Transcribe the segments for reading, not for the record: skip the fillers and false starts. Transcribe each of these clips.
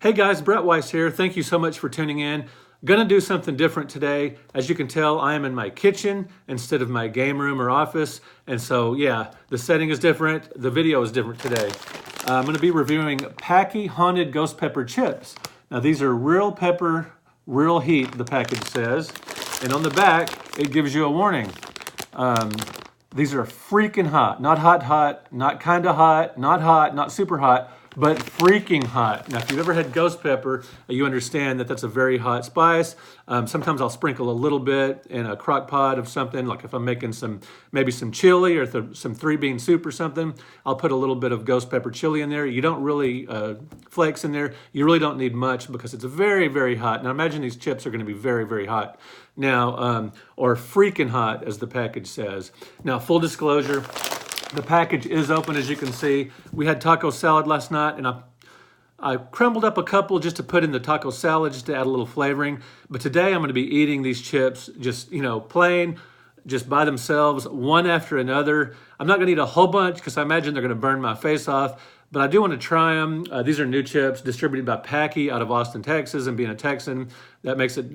Hey guys, Brett Weiss here. Thank you so much for tuning in. Gonna do something different today. As you can tell, I am in my kitchen instead of my game room or office. And so, yeah, the setting is different. The video is different today. I'm gonna be reviewing Paqui Haunted Ghost Pepper Chips. Now these are real pepper, real heat, the package says. And on the back, it gives you a warning. These are freaking hot. Not hot, not kinda hot, not super hot, but freaking hot. Now, if you've ever had ghost pepper, you understand that that's a very hot spice. Sometimes I'll sprinkle a little bit in a crock pot of something, like if I'm making maybe some chili or some 3-bean soup or something, I'll put a little bit of ghost pepper chili in there. You don't really, flakes in there, you really don't need much because it's very, very hot. Now imagine these chips are gonna be very, very hot. Now, or freaking hot, as the package says. Now, full disclosure, the package is open, as you can see. We had taco salad last night, and I crumbled up a couple just to put in the taco salad, just to add a little flavoring. But today I'm gonna be eating these chips just, plain, just by themselves, one after another. I'm not gonna eat a whole bunch because I imagine they're gonna burn my face off, but I do want to try them. These are new chips distributed by Paqui out of Austin, Texas, and being a Texan, that makes it,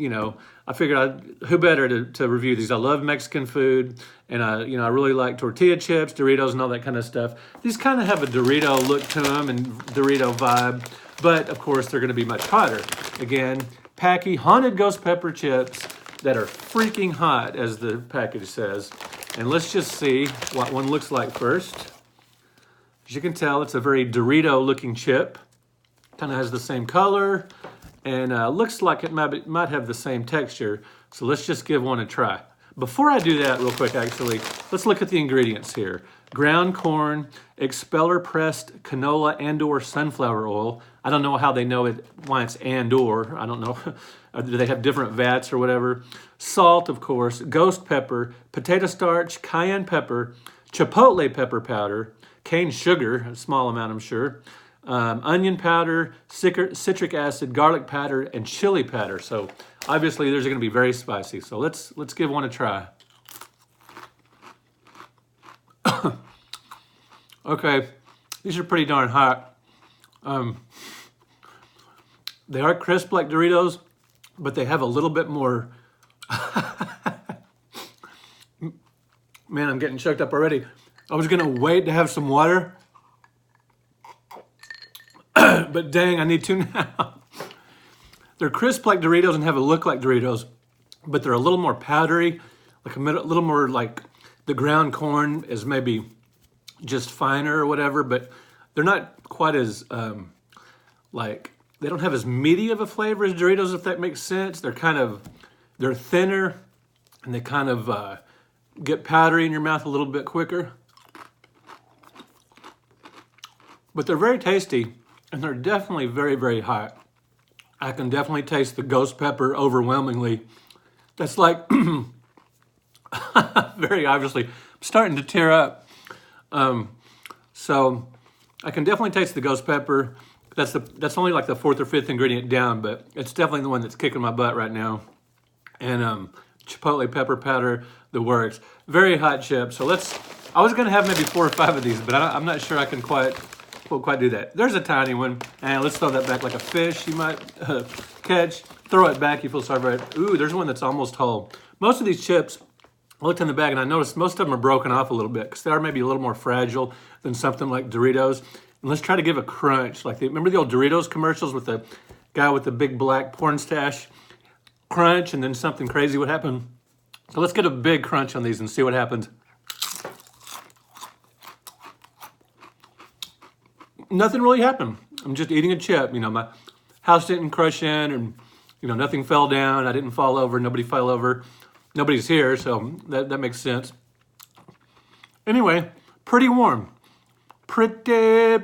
I figured who better to review these. I love Mexican food, and I really like tortilla chips, Doritos, and all that kind of stuff. These kind of have a Dorito look to them and Dorito vibe, but of course they're gonna be much hotter. Again, Paqui Haunted Ghost Pepper Chips that are freaking hot, as the package says. And let's just see what one looks like first. As you can tell, it's a very Dorito-looking chip. Kind of has the same color, and looks like it might have the same texture. So let's just give one a try. Before I do that real quick, actually, let's look at the ingredients here. Ground corn, expeller pressed canola and/or sunflower oil. I don't know how they know it, why it's and/or. I don't know. Do they have different vats or whatever? Salt, of course, ghost pepper, potato starch, cayenne pepper, chipotle pepper powder, cane sugar, a small amount I'm sure, onion powder, citric acid, garlic powder, and chili powder. So obviously these are gonna be very spicy. So let's give one a try. Okay, these are pretty darn hot. They are crisp like Doritos, but they have a little bit more. Man, I'm getting choked up already. I was gonna wait to have some water, but dang, I need to now. They're crisp like Doritos and have a look like Doritos, but they're a little more powdery, like a little more like the ground corn is maybe just finer or whatever, but they're not quite as, they don't have as meaty of a flavor as Doritos, if that makes sense. They're thinner, and they kind of get powdery in your mouth a little bit quicker. But they're very tasty, and they're definitely very, very hot. I can definitely taste the ghost pepper overwhelmingly. That's like, very obviously, I'm starting to tear up. So I can definitely taste the ghost pepper. That's only like the 4th or 5th ingredient down, but it's definitely the one that's kicking my butt right now. And chipotle pepper powder, the works. Very hot chip. So I was gonna have maybe 4 or 5 of these, but I'm not sure I can won't quite do that. There's a tiny one, and let's throw that back like a fish you might catch. Throw it back, you feel sorry for it. Ooh, there's one that's almost whole. Most of these chips, I looked in the bag and I noticed most of them are broken off a little bit because they are maybe a little more fragile than something like Doritos. And let's try to give a crunch. Remember the old Doritos commercials with the guy with the big black porn stash? Crunch, and then something crazy would happen. So let's get a big crunch on these and see what happens. Nothing really happened. I'm just eating a chip. My house didn't crush in, and nothing fell down. I didn't fall over. Nobody fell over. Nobody's here, so that makes sense. Anyway, pretty warm. Pretty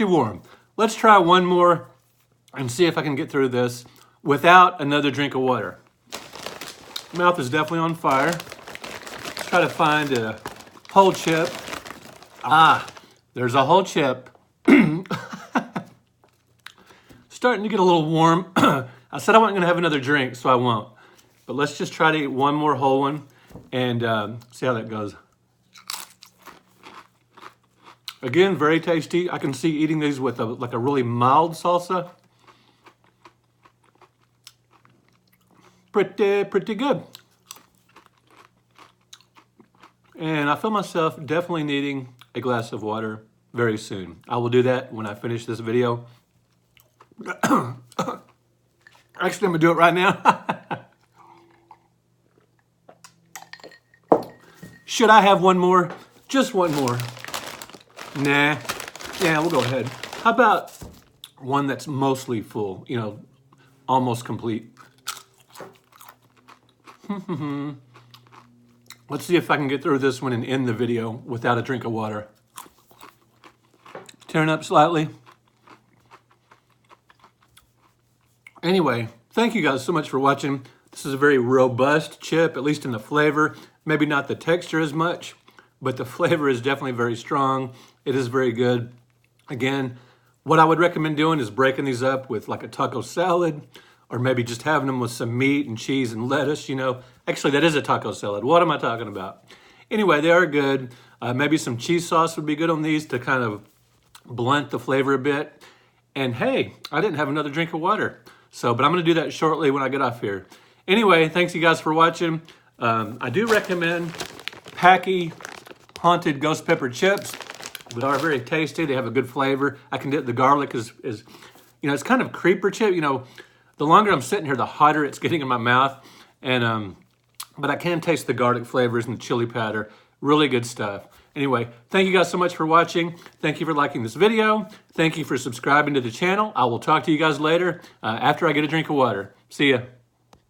warm. Let's try one more and see if I can get through this without another drink of water. Mouth is definitely on fire. Let's try to find a whole chip. There's a whole chip. Starting to get a little warm. I said I wasn't gonna have another drink, so I won't. But let's just try to eat one more whole one and see how that goes. Again, very tasty. I can see eating these with like a really mild salsa. Pretty good. And I feel myself definitely needing a glass of water very soon. I will do that when I finish this video. Actually, I'm gonna do it right now. Should I have one more? Just one more. Nah. Yeah, we'll go ahead. How about one that's mostly full, you know, almost complete? Let's see if I can get through this one and end the video without a drink of water. Turn up slightly. Anyway, thank you guys so much for watching. This is a very robust chip, at least in the flavor. Maybe not the texture as much, but the flavor is definitely very strong. It is very good. Again, what I would recommend doing is breaking these up with like a taco salad, or maybe just having them with some meat and cheese and lettuce, you know. Actually, that is a taco salad. What am I talking about? Anyway, they are good. Maybe some cheese sauce would be good on these to kind of blunt the flavor a bit. And hey, I didn't have another drink of water. But I'm gonna do that shortly when I get off here. Anyway, thanks you guys for watching. I do recommend Paqui Haunted Ghost Pepper Chips. They are very tasty. They have a good flavor. I can get the garlic is you know, it's kind of creeper chip. You know, the longer I'm sitting here, the hotter it's getting in my mouth. And but I can taste the garlic flavors and the chili powder. Really good stuff. Anyway, thank you guys so much for watching. Thank you for liking this video. Thank you for subscribing to the channel. I will talk to you guys later after I get a drink of water. See ya.